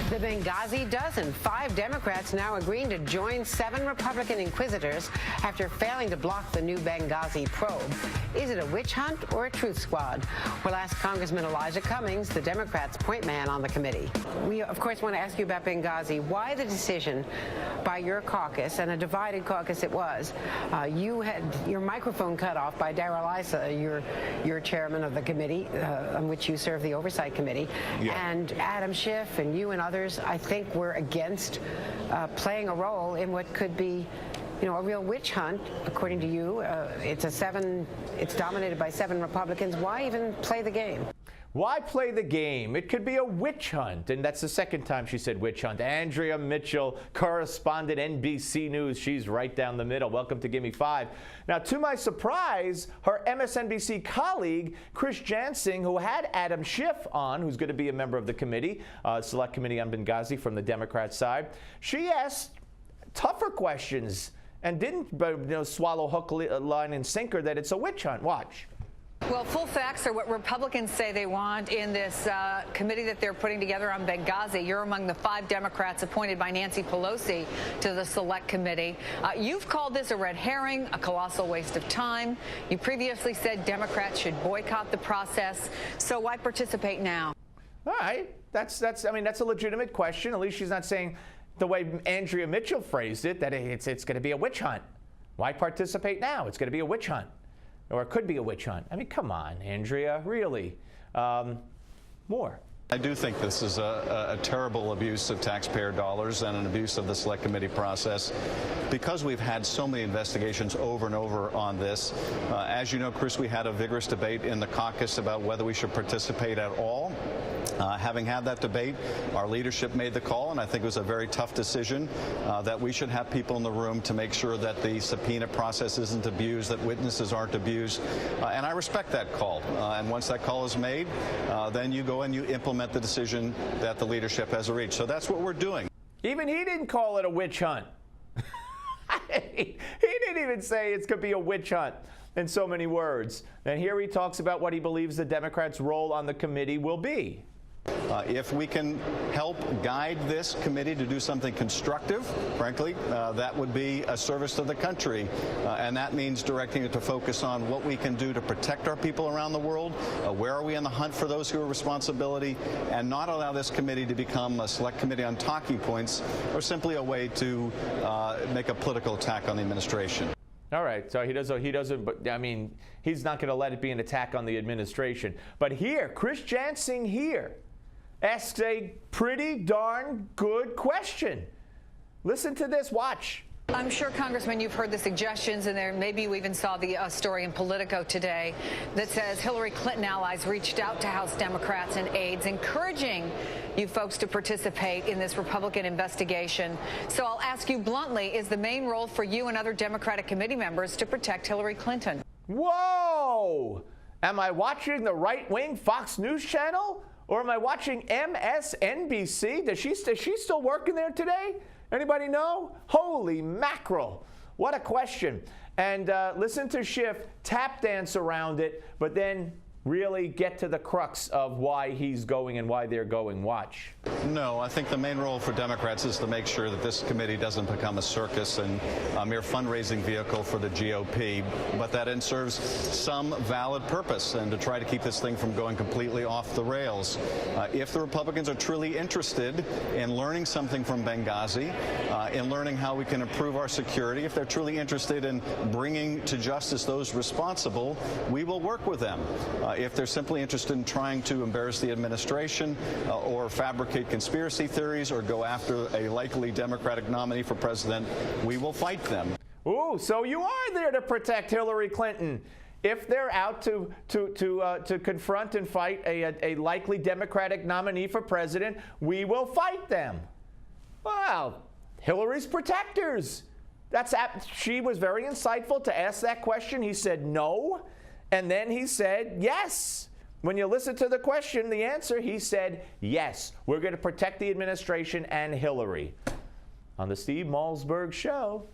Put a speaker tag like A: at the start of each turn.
A: The Benghazi dozen. 5 Democrats now agreeing to join 7 Republican inquisitors after failing to block the new Benghazi probe. Is it a witch hunt or a truth squad? We'll ask Congressman Elijah Cummings, the Democrats' point man on the committee. We, of course, want to ask you about Benghazi. Why the decision by your caucus, and a divided caucus it was? You had your microphone cut off by Darrell Issa, your chairman of the committee on which you serve, the Oversight Committee, and Adam Schiff and you and others, I think, were against playing a role in what could be, a real witch hunt, according to you. It's dominated by 7 Republicans. Why even play the game?
B: Why play the game? It could be a witch hunt, and that's the second time she said witch hunt. Andrea Mitchell, correspondent, NBC News. She's right down the middle. Welcome to Gimme 5. Now, to my surprise, her MSNBC colleague, Chris Jansing, who had Adam Schiff on, who's going to be a member of the committee, Select Committee on Benghazi from the Democrat side, she asked tougher questions and didn't swallow hook, line, and sinker that it's a witch hunt. Watch.
C: Well, full facts are what Republicans say they want in this committee that they're putting together on Benghazi. You're among the 5 Democrats appointed by Nancy Pelosi to the Select Committee. You've called this a red herring, a colossal waste of time. You previously said Democrats should boycott the process. So why participate now?
B: All right. That's a legitimate question. At least she's not saying the way Andrea Mitchell phrased it, that it's going to be a witch hunt. Why participate now? It's going to be a witch hunt. Or it could be a witch hunt. I mean, come on, Andrea, really. More.
D: I do think this is a terrible abuse of taxpayer dollars and an abuse of the Select Committee process. Because we've had so many investigations over and over on this, as you know, Chris, we had a vigorous debate in the caucus about whether we should participate at all. Having had that debate, our leadership made the call, and I think it was a very tough decision, that we should have people in the room to make sure that the subpoena process isn't abused, that witnesses aren't abused, and I respect that call. And once that call is made, then you go and you implement the decision that the leadership has reached. So that's what we're doing.
B: Even he didn't call it a witch hunt. He didn't even say it's going to be a witch hunt in so many words. And here he talks about what he believes the Democrats' role on the committee will be.
D: If we can help guide this committee to do something constructive, frankly, that would be a service to the country. And that means directing it to focus on what we can do to protect our people around the world, where are we in the hunt for those who are responsibility, and not allow this committee to become a Select Committee on talking points or simply a way to make a political attack on the administration.
B: All right, so he doesn't, but I mean, he's not going to let it be an attack on the administration. But here, Chris Jansing here asks a pretty darn good question. Listen to this, watch.
C: I'm sure, Congressman, you've heard the suggestions, and there maybe you even saw the story in Politico today that says Hillary Clinton allies reached out to House Democrats and aides, encouraging you folks to participate in this Republican investigation. So I'll ask you bluntly, is the main role for you and other Democratic committee members to protect Hillary Clinton?
B: Whoa! Am I watching the right-wing Fox News channel? Or am I watching MSNBC? Is she still working there today? Anybody know? Holy mackerel. What a question. And listen to Schiff tap dance around it, but then really get to the crux of why he's going and why they're going. Watch.
D: No, I think the main role for Democrats is to make sure that this committee doesn't become a circus and a mere fundraising vehicle for the GOP, but that it serves some valid purpose and to try to keep this thing from going completely off the rails. If the Republicans are truly interested in learning something from Benghazi, in learning how we can improve our security, if they're truly interested in bringing to justice those responsible, we will work with them. If they're simply interested in trying to embarrass the administration or fabricate conspiracy theories or go after a likely Democratic nominee for president, we will fight them.
B: Ooh, so you are there to protect Hillary Clinton. If they're out to confront and fight a likely Democratic nominee for president, we will fight them. Well, Hillary's protectors. She was very insightful to ask that question. He said no. And then he said, yes. When you listen to the question, the answer, he said, yes, we're going to protect the administration and Hillary. On the Steve Malzberg Show.